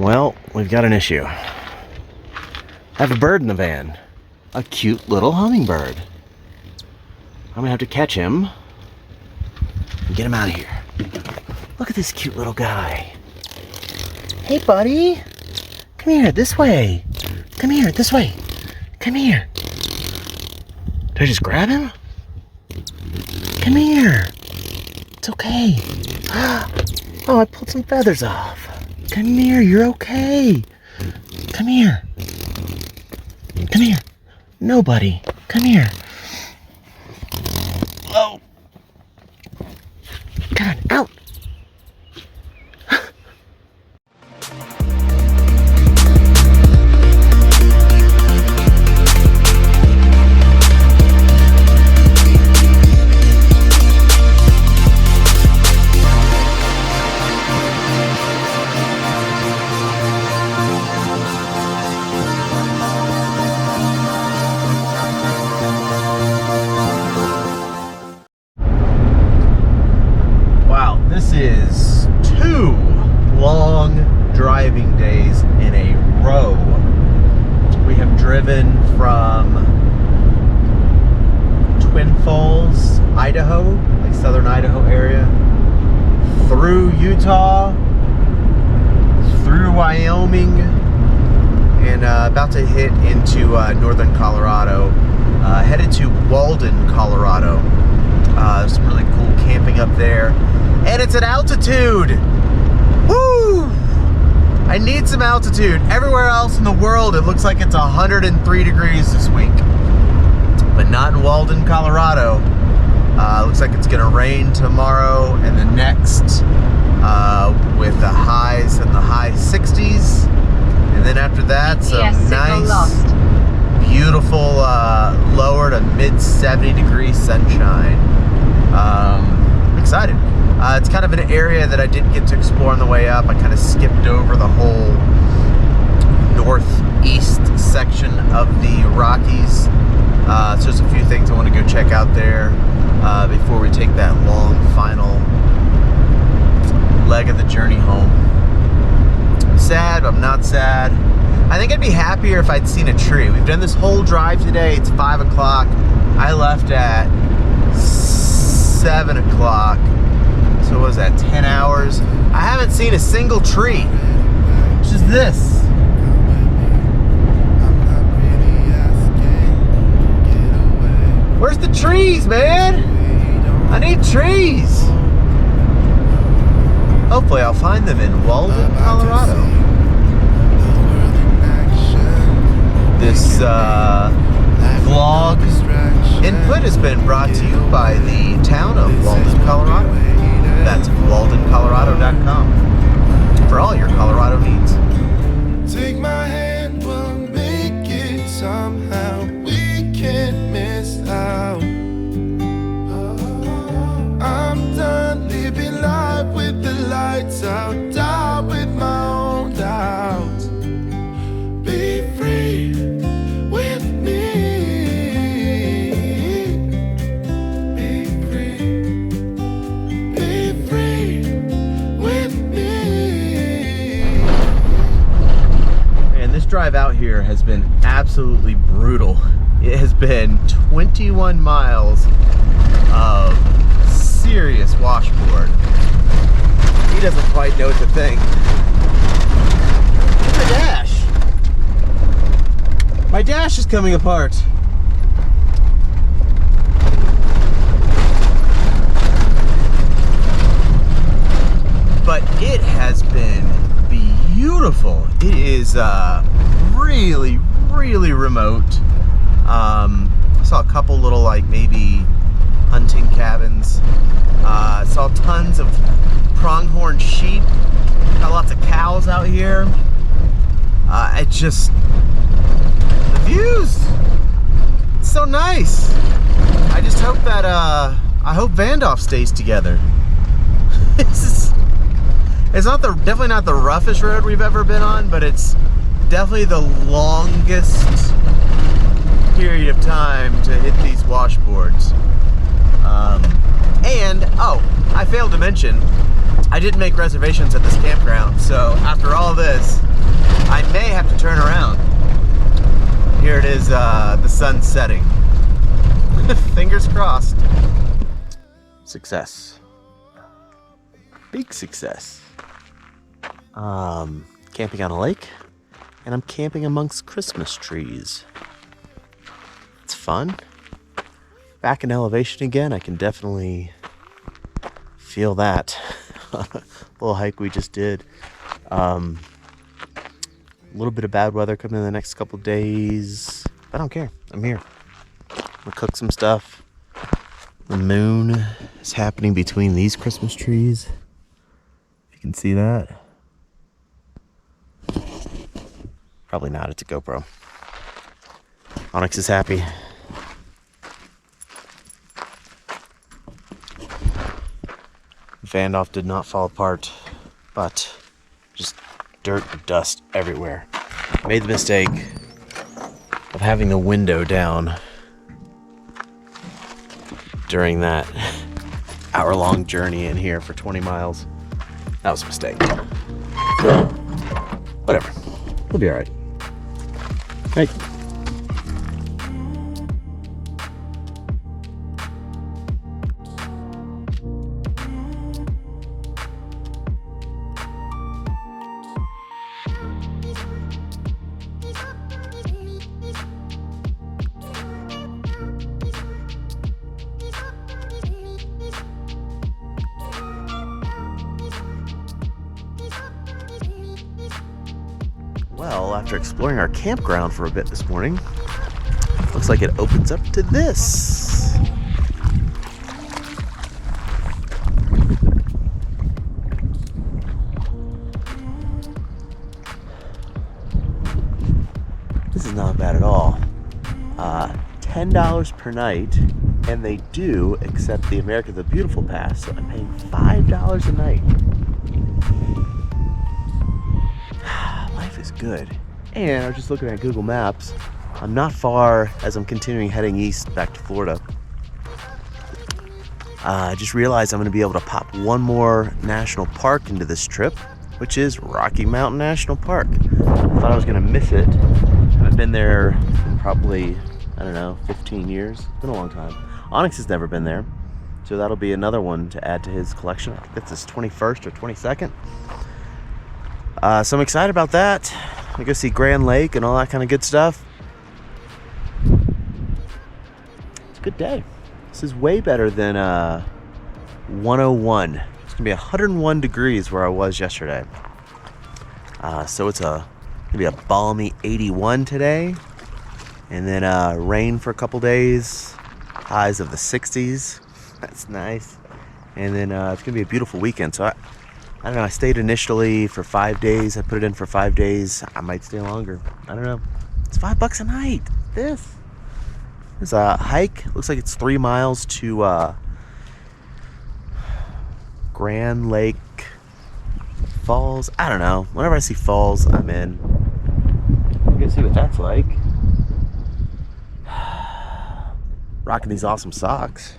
Well, we've got an issue. I have a bird in the van. A cute little hummingbird. I'm gonna have to catch him and get him out of here. Look at this cute little guy. Hey, buddy. Come here, this way. Come here, this way. Come here. Did I just grab him? Come here. It's okay. Oh, I pulled some feathers off. Come here, you're okay. Come here. Come here. Nobody. Come here. Oh. Come on, out. This is 2 long driving days in a row. We have driven from Twin Falls, Idaho, like southern Idaho area, through Utah, through Wyoming, and about to hit into northern Colorado, headed to Walden, Colorado. There's some really cool camping up there. And it's at altitude! Woo! I need some altitude. Everywhere else in the world, it looks like it's 103 degrees this week. But not in Walden, Colorado. Looks like it's gonna rain tomorrow and the next, with the highs in the high 60s. And then after that, some nice, beautiful, lower to mid 70 degree sunshine. I'm excited. It's kind of an area that I didn't get to explore on the way up. I kind of skipped over the whole northeast section of the Rockies. So there's a few things I want to go check out there before we take that long final leg of the journey home. Sad, but I'm not sad. I think I'd be happier if I'd seen a tree. We've done this whole drive today. It's 5 o'clock. I left at 7 o'clock. So what was that, 10 hours? I haven't seen a single tree. Which is this. Where's the trees, man? I need trees. Hopefully I'll find them in Walden, Colorado. This vlog input has been brought to you by the town of Walden, Colorado. That's waldencolorado.com for all your Colorado needs. Take my hand, we'll make it somehow. We can't miss out. I'm done living life with the lights out, die with my own doubts. Be free with me. Drive out here has been absolutely brutal. It has been 21 miles of serious washboard. He doesn't quite know what to think. Look at my dash. My dash is coming apart. But it has been beautiful. It is really, really remote. I saw a couple little, like, maybe hunting cabins. Saw tons of pronghorn sheep. Got lots of cows out here. The views, it's so nice. I just hope that I hope Vandalf stays together. It's not definitely not the roughest road we've ever been on, but it's definitely the longest period of time to hit these washboards. And, oh, I failed to mention, I didn't make reservations at this campground, so after all this, the sun setting. Fingers crossed. Success. Big success. Camping on a lake, and I'm camping amongst Christmas trees. It's fun. Back in elevation again, I can definitely feel that. Little hike we just did. A little bit of bad weather coming in the next couple days. I don't care. I'm here. I'm gonna cook some stuff. The moon is happening between these Christmas trees. If you can see that. Probably not. It's a GoPro. Onyx is happy. Vandalf did not fall apart, but just dirt and dust everywhere. Made the mistake of having the window down during that hour-long journey in here for 20 miles. That was a mistake. Whatever. We'll be all right. Hey. Well, after exploring our campground for a bit this morning, looks like it opens up to this. This is not bad at all. $10 per night, and they do accept the America the Beautiful Pass, so I'm paying $5 a night. Life is good. And I was just looking at Google Maps. I'm not far as I'm continuing heading east back to Florida. I just realized I'm going to be able to pop one more national park into this trip, which is Rocky Mountain National Park. I thought I was going to miss it. I've been there probably, I don't know, 15 years. It's been a long time. Onyx has never been there, so that'll be another one to add to his collection. I think that's his 21st or 22nd. So I'm excited about that. I go see Grand Lake and all that kind of good stuff. It's a good day. This is way better than 101. It's gonna be 101 degrees where I was yesterday. So it's gonna be a balmy 81 today, and then rain for a couple days. Highs of the 60s. That's nice. And then it's gonna be a beautiful weekend. So I don't know, I stayed initially for 5 days. I put it in for 5 days. I might stay longer. I don't know. It's $5 a night. There's a hike. Looks like it's 3 miles to Grand Lake Falls. I don't know. Whenever I see falls, I'm in. You can see what that's like. Rocking these awesome socks.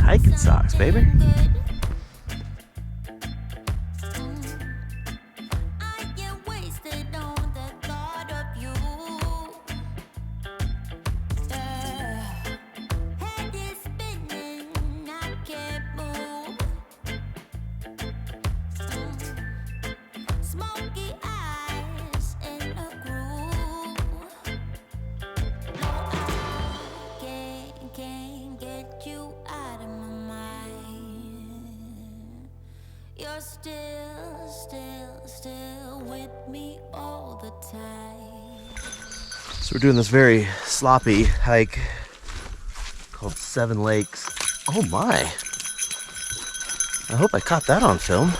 Hiking socks, baby. You're still with me all the time. So we're doing this very sloppy hike called 7 Lakes. Oh my. I hope I caught that on film.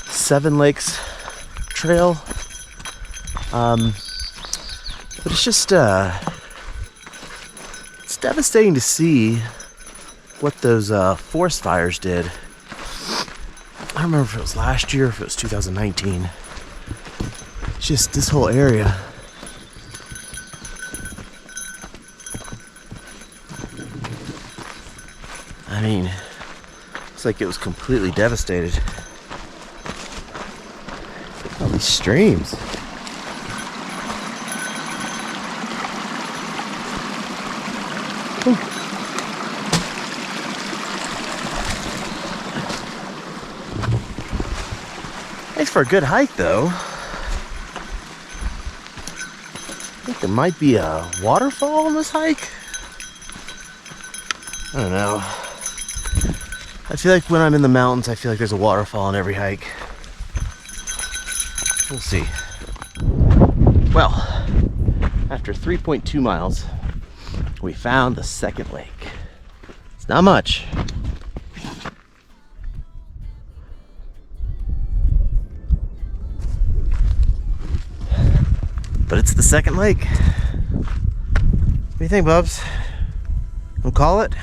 Seven Lakes Trail, but it's just it's devastating to see what those forest fires did. I don't remember if it was last year or if it was 2019, Just this whole area. I mean, looks like it was completely devastated. All these streams. Ooh. Thanks for a good hike, though. I think there might be a waterfall on this hike. I don't know. I feel like when I'm in the mountains, I feel like there's a waterfall on every hike. We'll see. Well, after 3.2 miles, we found the second lake. It's not much. But it's the second lake. What do you think, Bubs? We'll call it?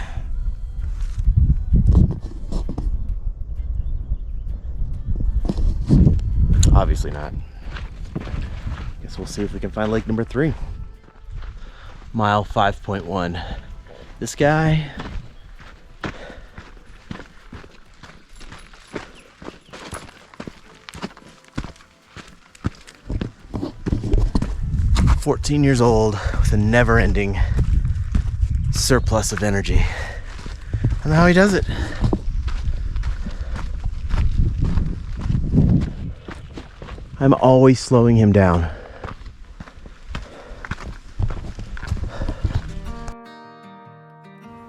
Obviously not. Guess we'll see if we can find lake number 3. Mile 5.1. This guy. "14 years old with a never-ending surplus of energy." I don't know how he does it. I'm always slowing him down.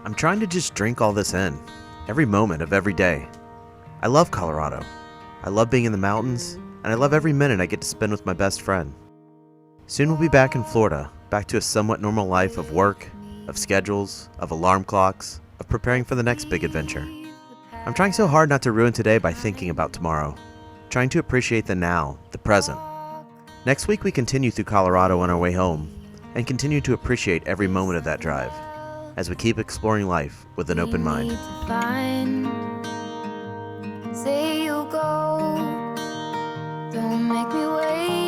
I'm trying to just drink all this in, every moment of every day. I love Colorado. I love being in the mountains, and I love every minute I get to spend with my best friend. Soon we'll be back in Florida, back to a somewhat normal life of work, of schedules, of alarm clocks, of preparing for the next big adventure. I'm trying so hard not to ruin today by thinking about tomorrow, trying to appreciate the now, the present. Next week we continue through Colorado on our way home, and continue to appreciate every moment of that drive, as we keep exploring life with an open mind. Say you'll go, don't make me wait.